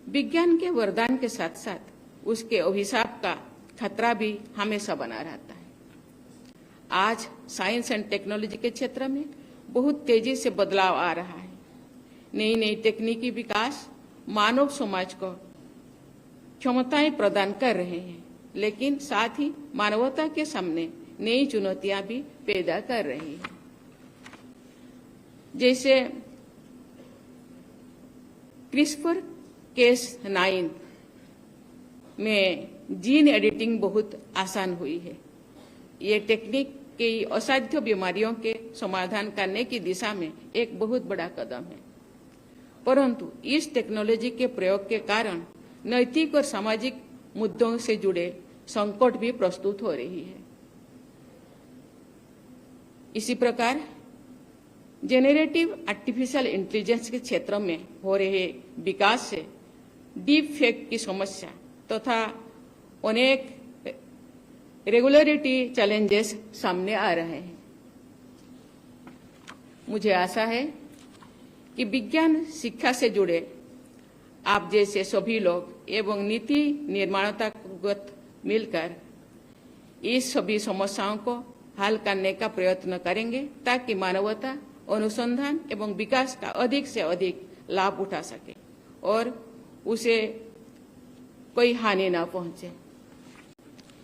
विज्ञान के वरदान के साथ साथ उसके अभिशाप का खतरा भी हमेशा बना रहता है। आज साइंस एंड टेक्नोलॉजी के क्षेत्र में बहुत तेजी से बदलाव आ रहा है। नई नई तकनीकी विकास मानव समाज को क्षमताएं प्रदान कर रहे हैं, लेकिन साथ ही मानवता के सामने नई चुनौतियां भी पैदा कर रही है। जैसे CRISPR-Cas9 में जीन एडिटिंग बहुत आसान हुई है। ये टेक्निक कई असाध्य बीमारियों के समाधान करने की दिशा में एक बहुत बड़ा कदम है, परंतु इस टेक्नोलॉजी के प्रयोग के कारण नैतिक और सामाजिक मुद्दों से जुड़े संकट भी प्रस्तुत हो रही है। इसी प्रकार जेनेरेटिव आर्टिफिशियल इंटेलिजेंस के क्षेत्र में हो रहे विकास से डीप फेक की समस्या तथा अनेक रेगुलरिटी चैलेंजेस सामने आ रहे हैं। मुझे आशा है कि विज्ञान शिक्षा से जुड़े आप जैसे सभी लोग एवं नीति निर्मातागत मिलकर इस सभी समस्याओं को हल करने का प्रयत्न करेंगे, ताकि मानवता अनुसंधान एवं विकास का अधिक से अधिक लाभ उठा सके और उसे कोई हानि न पहुंचे।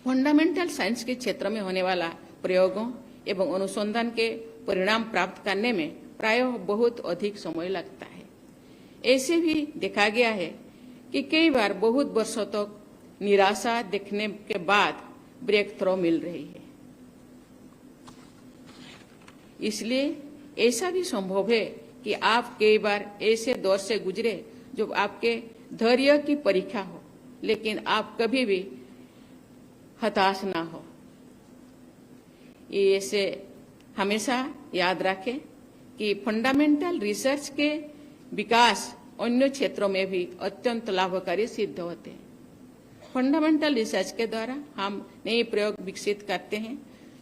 फंडामेंटल साइंस के क्षेत्र में होने वाला प्रयोगों एवं अनुसंधान के परिणाम प्राप्त करने में प्रायः बहुत अधिक समय लगता है। ऐसे भी देखा गया है कि कई बार बहुत वर्षों तक निराशा देखने के बाद ब्रेक थ्रो मिल रही है। इसलिए ऐसा भी संभव है कि आप कई बार ऐसे दौर से गुजरे जो आपके धैर्य की परीक्षा हो, लेकिन आप कभी भी हताश ना हो। ऐसे हमेशा याद रखें कि फंडामेंटल रिसर्च के विकास अन्य क्षेत्रों में भी अत्यंत लाभकारी सिद्ध होते हैं। फंडामेंटल रिसर्च के द्वारा हम नए प्रयोग विकसित करते हैं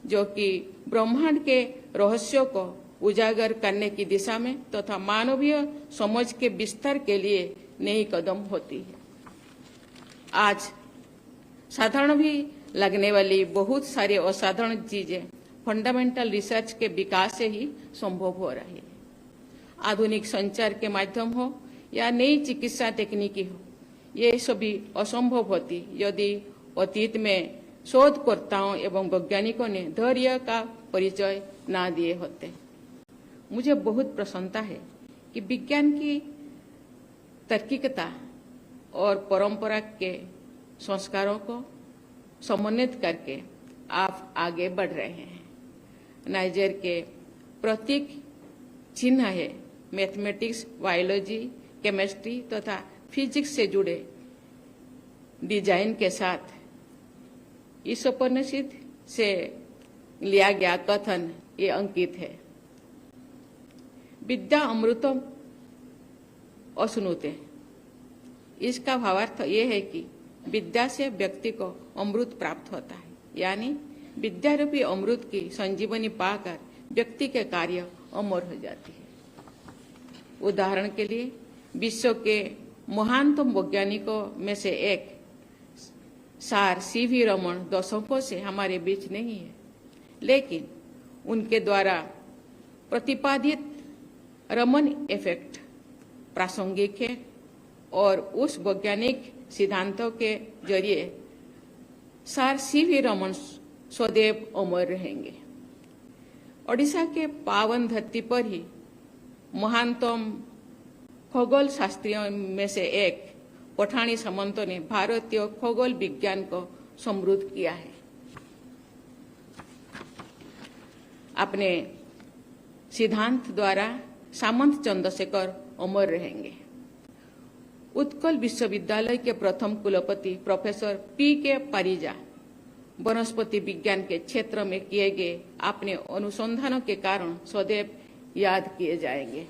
जो कि ब्रह्मांड के रहस्यों को उजागर करने की दिशा में तथा मानवीय समझ के विस्तार के लिए नई कदम होती है। आज साधारण भी लगने वाली बहुत सारी असाधारण चीजें फंडामेंटल रिसर्च के विकास से ही संभव हो रही है। आधुनिक संचार के माध्यम हो या नई चिकित्सा तकनीकी हो, ये सभी असंभव होती यदि अतीत में शोधकर्ताओं एवं वैज्ञानिकों ने धैर्य का परिचय न दिए होते। मुझे बहुत प्रसन्नता है कि विज्ञान की तार्किकता और परंपरा के संस्कारों को समन्वित करके आप आगे बढ़ रहे हैं। नाइजर के प्रतीक चिन्ह है मैथमेटिक्स, बायोलॉजी, केमिस्ट्री तथा फिजिक्स से जुड़े डिजाइन के साथ इस उपनिषद से लिया गया कथन ये अंकित है, विद्या अमृतम अश्नुते। इसका भावार्थ ये है कि विद्या से व्यक्ति को अमृत प्राप्त होता है, यानी विद्या रूपी अमृत की संजीवनी पाकर व्यक्ति के कार्य अमर हो जाती है। उदाहरण के लिए विश्व के महानतम वैज्ञानिकों में से एक सर सीवी रमन दशकों से हमारे बीच नहीं है, लेकिन उनके द्वारा प्रतिपादित रमन इफेक्ट प्रासंगिक है और उस वैज्ञानिक सिद्धांतों के जरिए सर सीवी रमन सदैव अमर रहेंगे। ओडिशा के पावन धरती पर ही महानतम खगोल शास्त्रियों में से एक पठानी सामंतों ने भारतीय खगोल विज्ञान को समृद्ध किया है। अपने सिद्धांत द्वारा सामंत चंद्रशेखर अमर रहेंगे। उत्कल विश्वविद्यालय के प्रथम कुलपति प्रोफेसर P.K. परिजा वनस्पति विज्ञान के क्षेत्र में किए गए अपने अनुसंधानों के कारण सदैव याद किए जाएंगे।